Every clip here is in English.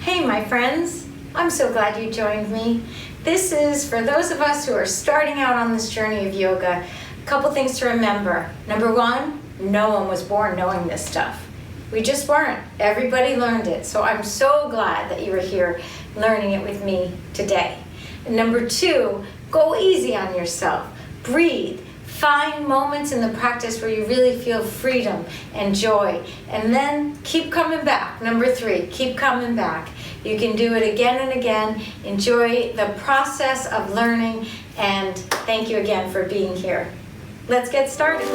Hey my friends, I'm so glad you joined me. This is for those of us who are starting out on this journey of yoga. A couple things to remember. Number one, no one was born knowing this stuff. We just weren't. Everybody learned it. So I'm so glad that you were here learning it with me today. And number two, go easy on yourself. Breathe. Find moments in the practice where you really feel freedom and joy. And then keep coming back. Number three, keep coming back. You can do it again and again. Enjoy the process of learning. And thank you again for being here. Let's get started.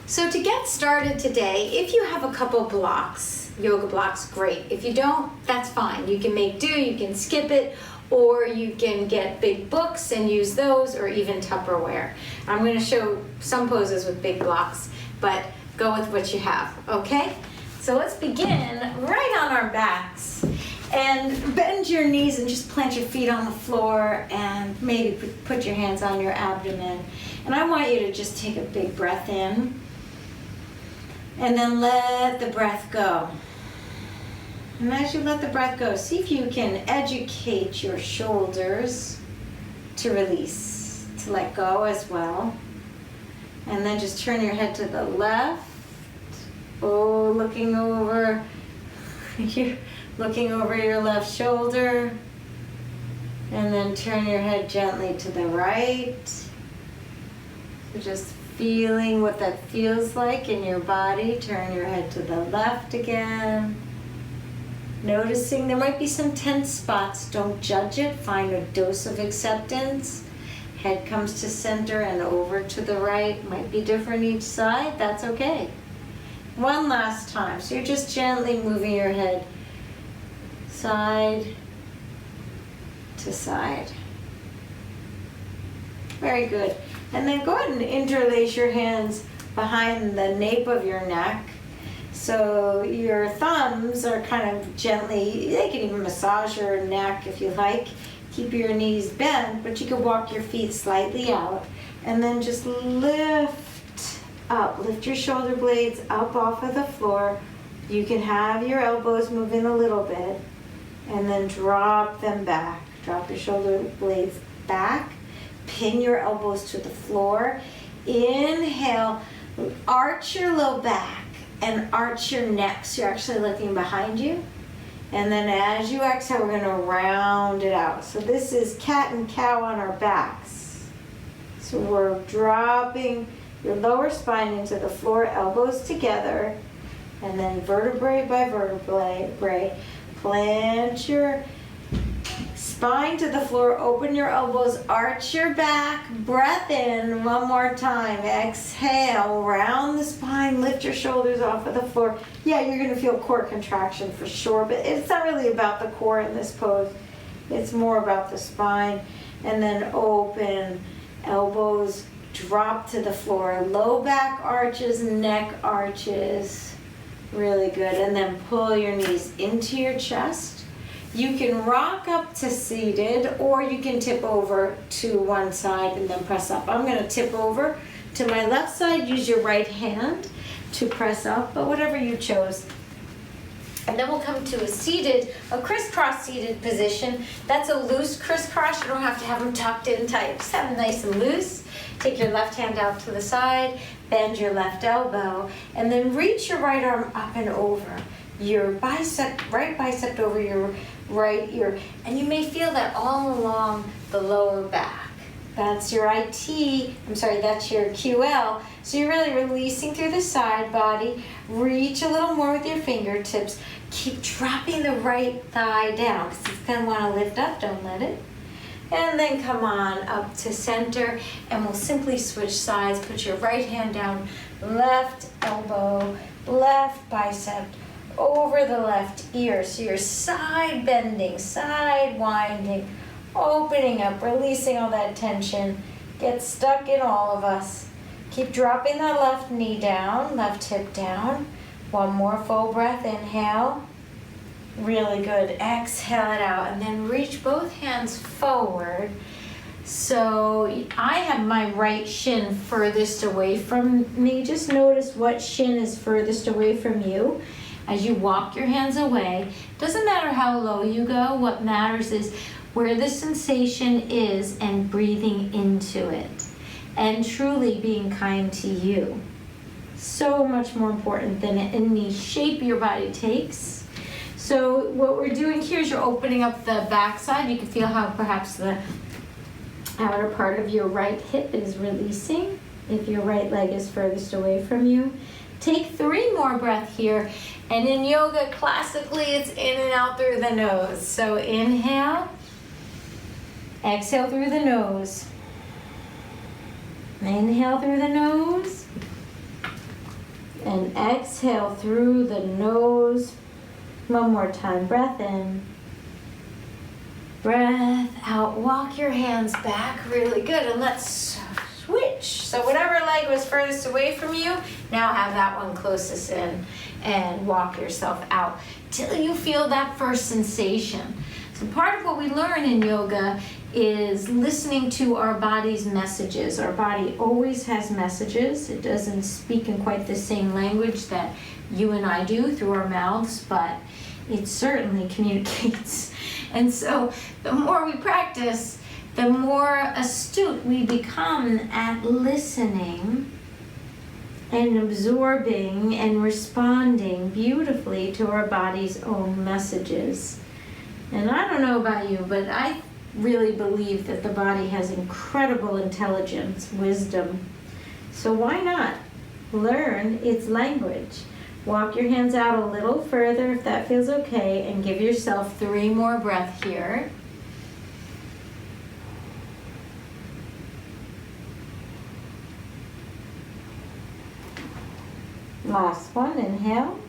So to get started today, if you have a couple blocks, yoga blocks, great. If you don't, that's fine. You can make do, you can skip it, or you can get big books and use those, or even Tupperware. I'm going to show some poses with big blocks, but go with what you have, okay? So let's begin right on our backs. And bend your knees and just plant your feet on the floor and maybe put your hands on your abdomen. And I want you to just take a big breath in. And then let the breath go. And as you let the breath go, see if you can educate your shoulders to release, to let go as well. And then just turn your head to the left. Oh, looking over your left shoulder. And then turn your head gently to the right. So just feeling what that feels like in your body. Turn your head to the left again. Noticing there might be some tense spots. Don't judge it. Find a dose of acceptance. Head comes to center and over to the right. Might be different each side. That's okay. One last time. So you're just gently moving your head side to side. Very good. And then go ahead and interlace your hands behind the nape of your neck. So your thumbs are kind of gently, they can even massage your neck if you like. Keep your knees bent, but you can walk your feet slightly out. And then just lift up. Lift your shoulder blades up off of the floor. You can have your elbows moving a little bit. And then drop them back. Drop your shoulder blades back. Pin your elbows to the floor. Inhale, arch your low back and arch your neck. So you're actually looking behind you. And then as you exhale, we're going to round it out. So this is cat and cow on our backs. So we're dropping your lower spine into the floor, elbows together. And then vertebrae by vertebrae, plant your spine to the floor, open your elbows, arch your back, breath in, one more time, exhale, round the spine, lift your shoulders off of the floor. Yeah, you're going to feel core contraction for sure, but it's not really about the core in this pose. It's more about the spine. And then open, elbows drop to the floor, low back arches, neck arches, really good. And then pull your knees into your chest. You can rock up to seated, or you can tip over to one side and then press up. I'm going to tip over to my left side. Use your right hand to press up, but whatever you chose. And then we'll come to a crisscross seated position. That's a loose crisscross. You don't have to have them tucked in tight. Just have them nice and loose. Take your left hand out to the side, bend your left elbow, and then reach your right arm up and over. Your right bicep over your right ear, and you may feel that all along the lower back. That's your that's your QL. So you're really releasing through the side body. Reach a little more with your fingertips. Keep dropping the right thigh down because it's going to want to lift up. Don't let it. And then come on up to center, and we'll simply switch sides. Put your right hand down, left elbow, left bicep, over the left ear. So you're side bending, side winding, opening up, releasing all that tension. Get stuck in all of us. Keep dropping that left knee down, left hip down. One more full breath, inhale. Really good. Exhale it out, and then reach both hands forward So I have my right shin furthest away from me. Just notice what shin is furthest away from you as you walk your hands away. Doesn't matter how low you go. What matters is where the sensation is and breathing into it and truly being kind to you. So much more important than any shape your body takes. So what we're doing here is you're opening up the backside. You can feel how perhaps the outer part of your right hip is releasing if your right leg is furthest away from you. Take 3 more breaths here. And in yoga, classically, it's in and out through the nose. So inhale, exhale through the nose. Inhale through the nose. And exhale through the nose. One more time. Breath in. Breath out. Walk your hands back. Really good. And let's switch. So whatever leg was furthest away from you, now have that one closest in and walk yourself out till you feel that first sensation. So part of what we learn in yoga is listening to our body's messages. Our body always has messages. It doesn't speak in quite the same language that you and I do through our mouths, but it certainly communicates. And so the more we practice, the more astute we become at listening and absorbing and responding beautifully to our body's own messages. And I don't know about you, but I really believe that the body has incredible intelligence, wisdom. So why not learn its language? Walk your hands out a little further if that feels okay, and give yourself 3 more breaths here. Last one, inhale.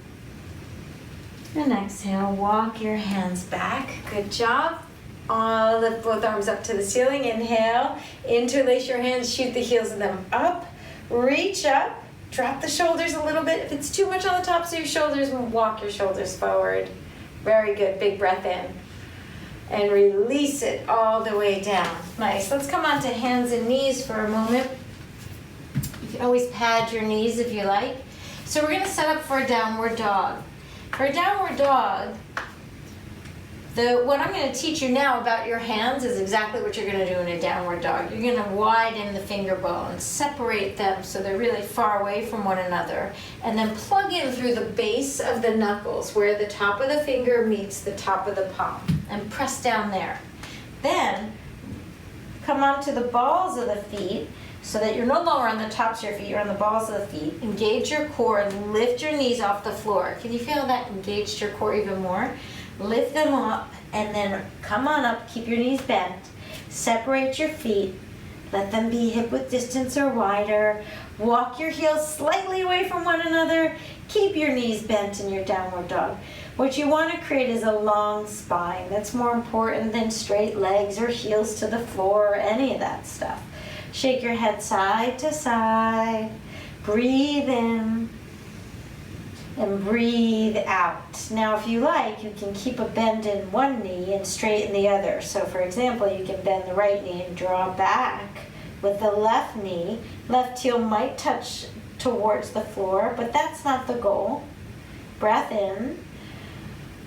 And exhale, walk your hands back. Good job. Lift both arms up to the ceiling. Inhale, interlace your hands, shoot the heels of them up. Reach up, drop the shoulders a little bit. If it's too much on the tops of your shoulders, walk your shoulders forward. Very good, big breath in. And release it all the way down. Nice, let's come on to hands and knees for a moment. You can always pad your knees if you like. So we're gonna set up for a downward dog. For a downward dog, what I'm going to teach you now about your hands is exactly what you're going to do in a downward dog. You're going to widen the finger bones, separate them so they're really far away from one another, and then plug in through the base of the knuckles where the top of the finger meets the top of the palm, and press down there. Then come onto the balls of the feet so that you're no longer on the tops of your feet, you're on the balls of the feet. Engage your core and lift your knees off the floor. Can you feel that engaged your core even more? Lift them up and then come on up, keep your knees bent. Separate your feet, let them be hip width distance or wider. Walk your heels slightly away from one another. Keep your knees bent in your downward dog. What you want to create is a long spine. That's more important than straight legs or heels to the floor or any of that stuff. Shake your head side to side. Breathe in and breathe out. Now, if you like, you can keep a bend in one knee and straighten the other. So, for example, you can bend the right knee and draw back with the left knee. Left heel might touch towards the floor, but that's not the goal. Breath in.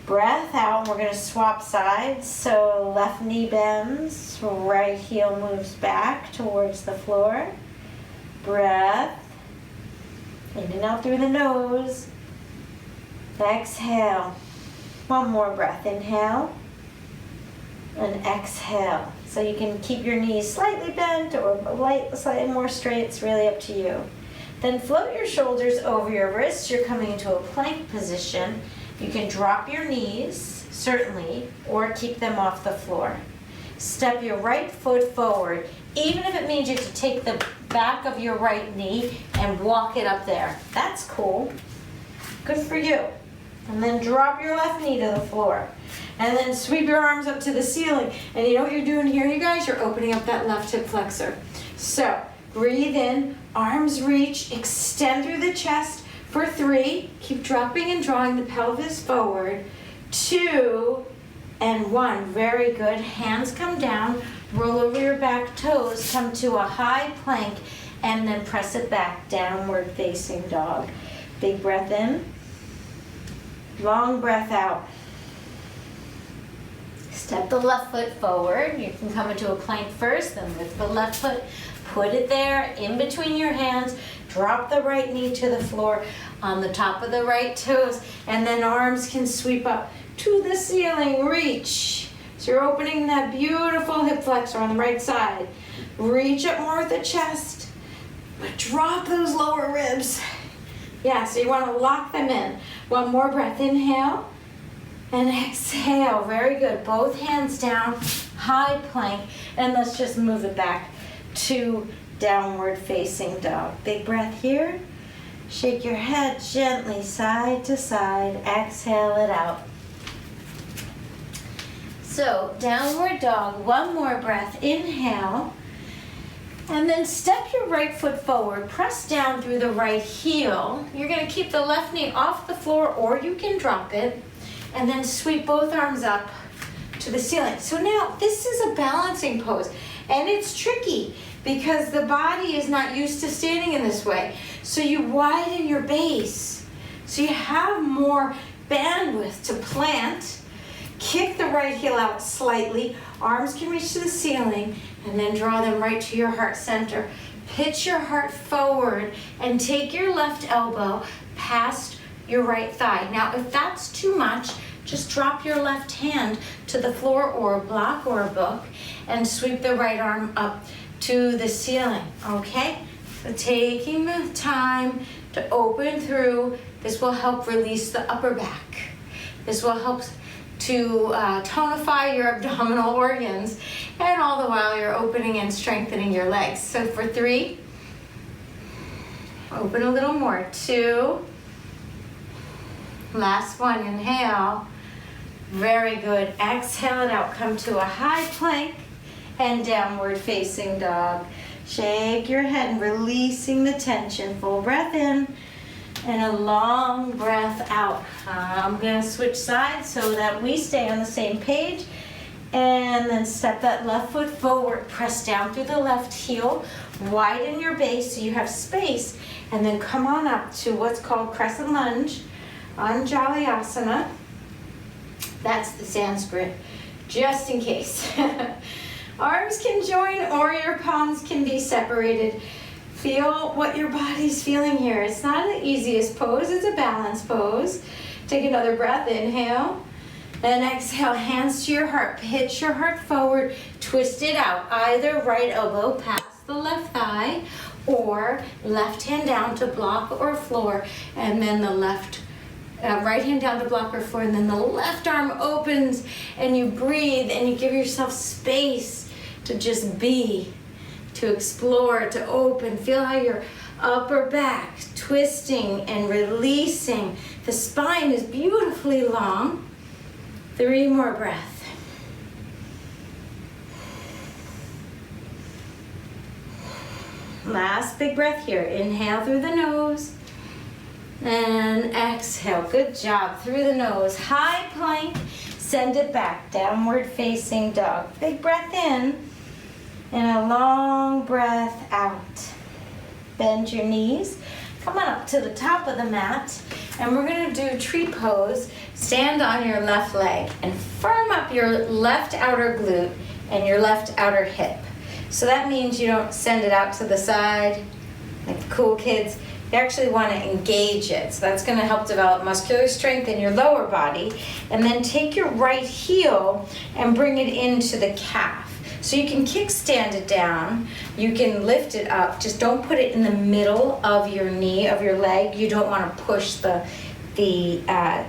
Breath out, and we're going to swap sides. So left knee bends, right heel moves back towards the floor. Breath. In and out through the nose. Exhale. One more breath. Inhale. And exhale. So you can keep your knees slightly bent or slightly more straight. It's really up to you. Then float your shoulders over your wrists. You're coming into a plank position. You can drop your knees, certainly, or keep them off the floor. Step your right foot forward, even if it means you have to take the back of your right knee and walk it up there. That's cool. Good for you. And then drop your left knee to the floor. And then sweep your arms up to the ceiling. And you know what you're doing here, you guys? You're opening up that left hip flexor. So, breathe in, arms reach, extend through the chest. For 3, keep dropping and drawing the pelvis forward. 2 and 1, very good. Hands come down. Roll over your back toes, come to a high plank, and then press it back, downward facing dog. Big breath in, long breath out. Step the left foot forward. You can come into a plank first, then lift the left foot, put it there in between your hands, drop the right knee to the floor on the top of the right toes, and then arms can sweep up to the ceiling, reach. So you're opening that beautiful hip flexor on the right side. Reach up more with the chest, but drop those lower ribs. Yeah, so you want to lock them in. One more breath, inhale and exhale. Very good. Both hands down, high plank, and let's just move it back to downward facing dog. Big breath here. Shake your head gently side to side. Exhale it out. So downward dog, one more breath, inhale, and then step your right foot forward, press down through the right heel. You're gonna keep the left knee off the floor, or you can drop it, and then sweep both arms up to the ceiling. So now this is a balancing pose, and it's tricky because the body is not used to standing in this way. So you widen your base, so you have more bandwidth to plant. Kick the right heel out slightly. Arms can reach to the ceiling, and then draw them right to your heart center. Pitch your heart forward and take your left elbow past your right thigh. Now, if that's too much, just drop your left hand to the floor or a block or a book and sweep the right arm up to the ceiling, okay? So taking the time to open through, this will help release the upper back. This will help to tonify your abdominal organs, and all the while you're opening and strengthening your legs. So for 3, open a little more, 2, last one, inhale, very good, exhale it out, come to a high plank and downward facing dog. Shake your head and releasing the tension, full breath in, and a long breath out. I'm gonna switch sides so that we stay on the same page. And then step that left foot forward, press down through the left heel, widen your base so you have space, and then come on up to what's called Crescent Lunge on Jalasana. That's the Sanskrit, just in case. Arms can join or your palms can be separated. Feel what your body's feeling here. It's not the easiest pose, it's a balance pose. Take another breath, inhale, and exhale, hands to your heart. Pitch your heart forward, twist it out. Either right elbow past the left thigh, or left hand down to block or floor, and then the right hand down to block or floor, and then the left arm opens, and you breathe, and you give yourself space to just be, to explore, to open. Feel how your upper back twisting and releasing. The spine is beautifully long. 3 more breaths. Last big breath here. Inhale through the nose and exhale. Good job. Through the nose. High plank. Send it back. Downward facing dog. Big breath in. And a long breath out. Bend your knees. Come on up to the top of the mat. And we're going to do tree pose. Stand on your left leg and firm up your left outer glute and your left outer hip. So that means you don't send it out to the side like the cool kids. You actually want to engage it. So that's going to help develop muscular strength in your lower body. And then take your right heel and bring it into the calf. So you can kickstand it down, you can lift it up, just don't put it in the middle of your knee, of your leg. You don't want to push the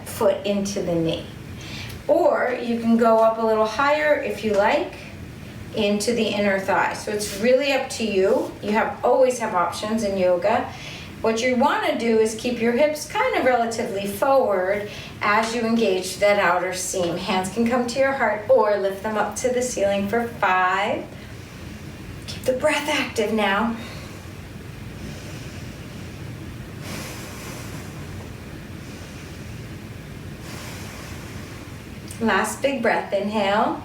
foot into the knee. Or you can go up a little higher if you like, into the inner thigh. So it's really up to you. You always have options in yoga. What you want to do is keep your hips kind of relatively forward as you engage that outer seam. Hands can come to your heart or lift them up to the ceiling for 5. Keep the breath active now. Last big breath, inhale.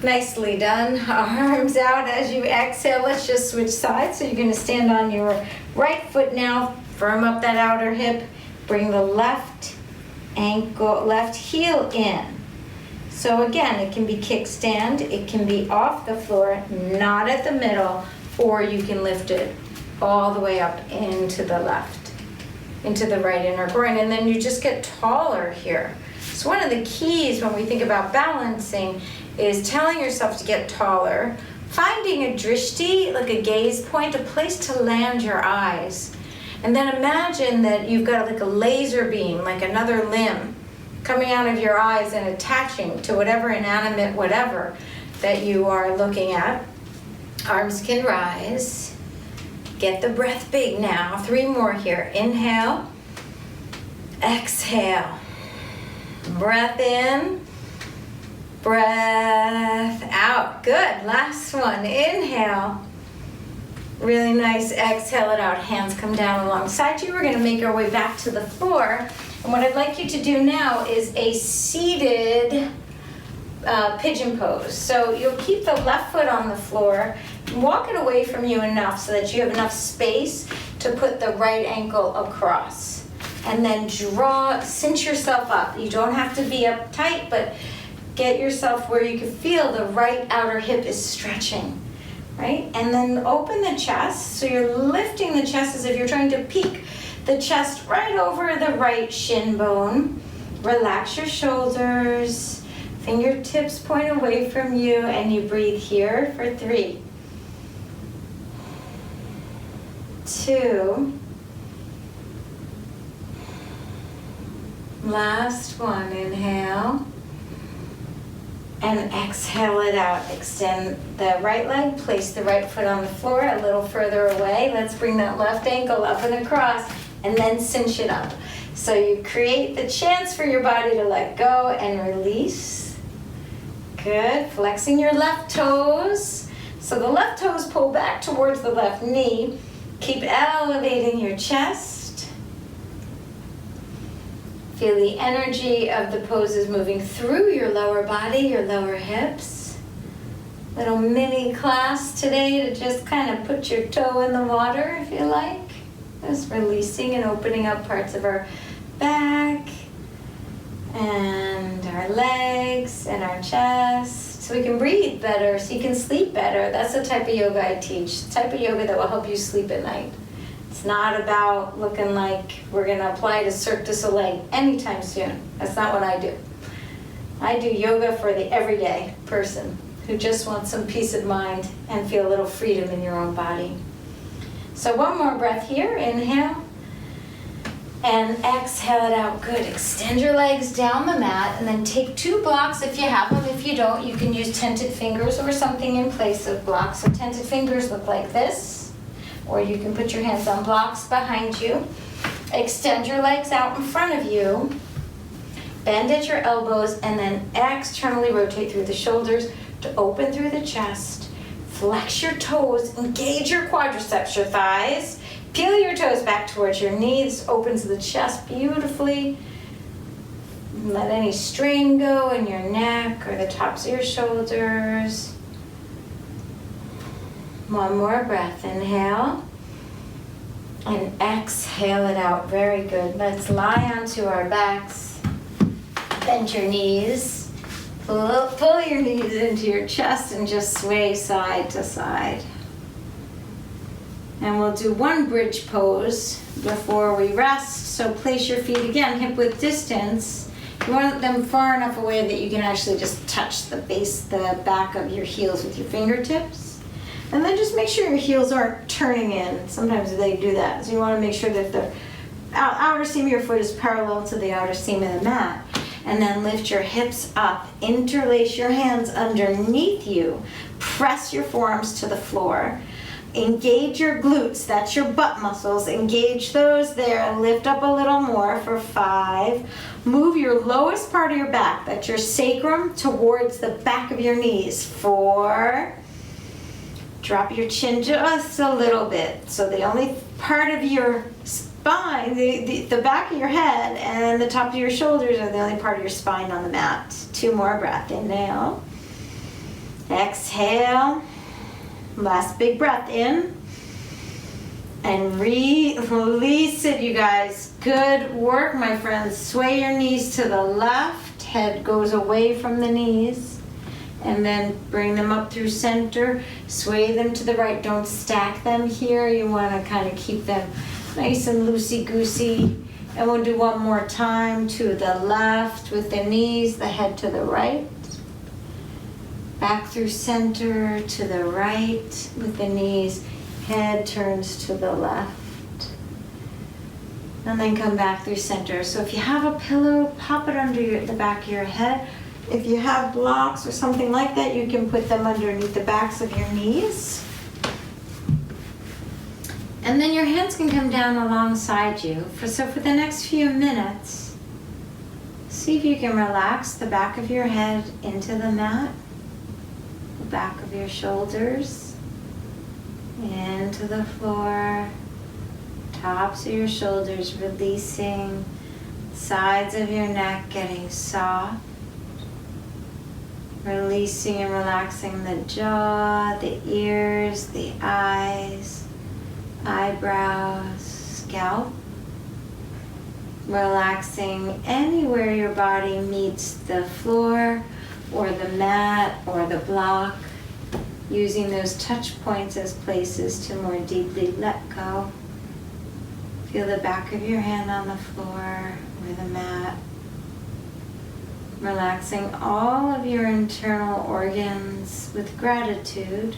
Nicely done. Arms out as you exhale. Let's just switch sides. So you're going to stand on your right foot now. Firm up that outer hip. Bring the left ankle, left heel in. So again, it can be kickstand. It can be off the floor, not at the middle, or you can lift it all the way up into the left, into the right inner groin. And then you just get taller here. So one of the keys when we think about balancing is telling yourself to get taller, finding a drishti, like a gaze point, a place to land your eyes. And then imagine that you've got like a laser beam, like another limb, coming out of your eyes and attaching to whatever inanimate whatever that you are looking at. Arms can rise. Get the breath big now. 3 more here. Inhale. Exhale. Breath in, breath out. Good. Last one. Inhale. Really nice. Exhale it out. Hands come down alongside you. We're going to make our way back to the floor. And what I'd like you to do now is a seated pigeon pose. So you'll keep the left foot on the floor. Walk it away from you enough so that you have enough space to put the right ankle across. And then cinch yourself up. You don't have to be uptight, but get yourself where you can feel the right outer hip is stretching, right? And then open the chest. So you're lifting the chest as if you're trying to peek the chest right over the right shin bone. Relax your shoulders. Fingertips point away from you, and you breathe here for 3, 2, last one. Inhale and exhale it out. Extend the right leg, place the right foot on the floor a little further away. Let's bring that left ankle up and across, and then cinch it up. So you create the chance for your body to let go and release. Good. Flexing your left toes. So the left toes pull back towards the left knee. Keep elevating your chest. Feel the energy of the poses moving through your lower body, your lower hips. Little mini class today to just kind of put your toe in the water if you like. Just releasing and opening up parts of our back and our legs and our chest so we can breathe better, so you can sleep better. That's the type of yoga I teach, the type of yoga that will help you sleep at night. It's not about looking like we're going to apply to Cirque du Soleil anytime soon. That's not what I do. I do yoga for the everyday person who just wants some peace of mind and feel a little freedom in your own body. So one more breath here. Inhale and exhale it out. Good. Extend your legs down the mat and then take 2 blocks if you have them. If you don't, you can use tented fingers or something in place of blocks. So tented fingers look like this, or you can put your hands on blocks behind you. Extend your legs out in front of you. Bend at your elbows and then externally rotate through the shoulders to open through the chest. Flex your toes, engage your quadriceps, your thighs. Peel your toes back towards your knees, opens the chest beautifully. Let any strain go in your neck or the tops of your shoulders. One more breath. Inhale and exhale it out. Very good. Let's lie onto our backs. Bend your knees. Pull your knees into your chest and just sway side to side. And we'll do one bridge pose before we rest. So place your feet again, hip width distance. You want them far enough away that you can actually just touch the back of your heels with your fingertips. And then just make sure your heels aren't turning in. Sometimes they do that. So you want to make sure that the outer seam of your foot is parallel to the outer seam of the mat. And then lift your hips up. Interlace your hands underneath you. Press your forearms to the floor. Engage your glutes, that's your butt muscles. Engage those there. Lift up a little more for 5. Move your lowest part of your back, that's your sacrum, towards the back of your knees. 4. Drop your chin just a little bit. So the only part of your spine, the back of your head and the top of your shoulders are the only part of your spine on the mat. 2 more breaths. Inhale. Exhale. Last big breath in. And release it, you guys. Good work, my friends. Sway your knees to the left. Head goes away from the knees. And then bring them up through center. Sway them to the right. Don't stack them here. You want to kind of keep them nice and loosey-goosey. And we'll do one more time. To the left with the knees, the head to the right. Back through center to the right with the knees. Head turns to the left. And then come back through center. So if you have a pillow, pop it under the back of your head. If you have blocks or something like that, you can put them underneath the backs of your knees. And then your hands can come down alongside you. So for the next few minutes, see if you can relax the back of your head into the mat, the back of your shoulders, into the floor, tops of your shoulders releasing, sides of your neck getting soft, releasing and relaxing the jaw, the ears, the eyes, eyebrows, scalp, relaxing anywhere your body meets the floor or the mat or the block, using those touch points as places to more deeply let go. Feel the back of your hand on the floor or the mat. Relaxing all of your internal organs with gratitude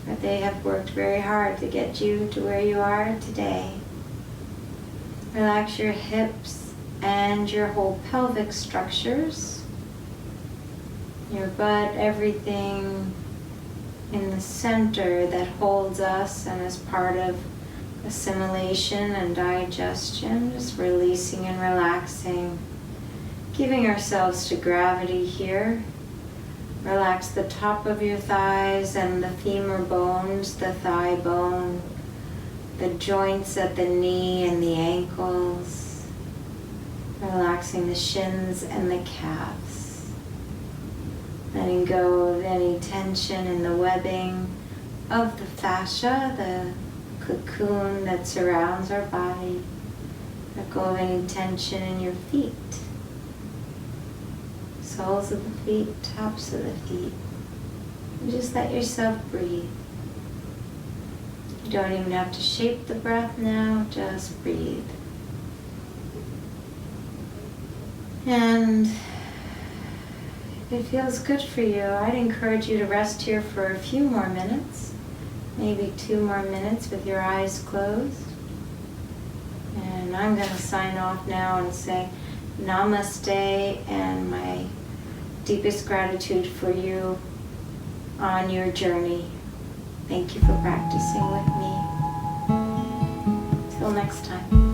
that they have worked very hard to get you to where you are today. Relax your hips and your whole pelvic structures, your butt, everything in the center that holds us and is part of assimilation and digestion, just releasing and relaxing, giving ourselves to gravity here. Relax the top of your thighs and the femur bones, the thigh bone, the joints at the knee and the ankles, relaxing the shins and the calves. Letting go of any tension in the webbing of the fascia, the cocoon that surrounds our body. Let go of any tension in your feet. Soles of the feet, tops of the feet. And just let yourself breathe. You don't even have to shape the breath now, just breathe. And if it feels good for you, I'd encourage you to rest here for a few more minutes, maybe 2 more minutes with your eyes closed. And I'm going to sign off now and say namaste and my deepest gratitude for you on your journey. Thank you for practicing with me. Till next time.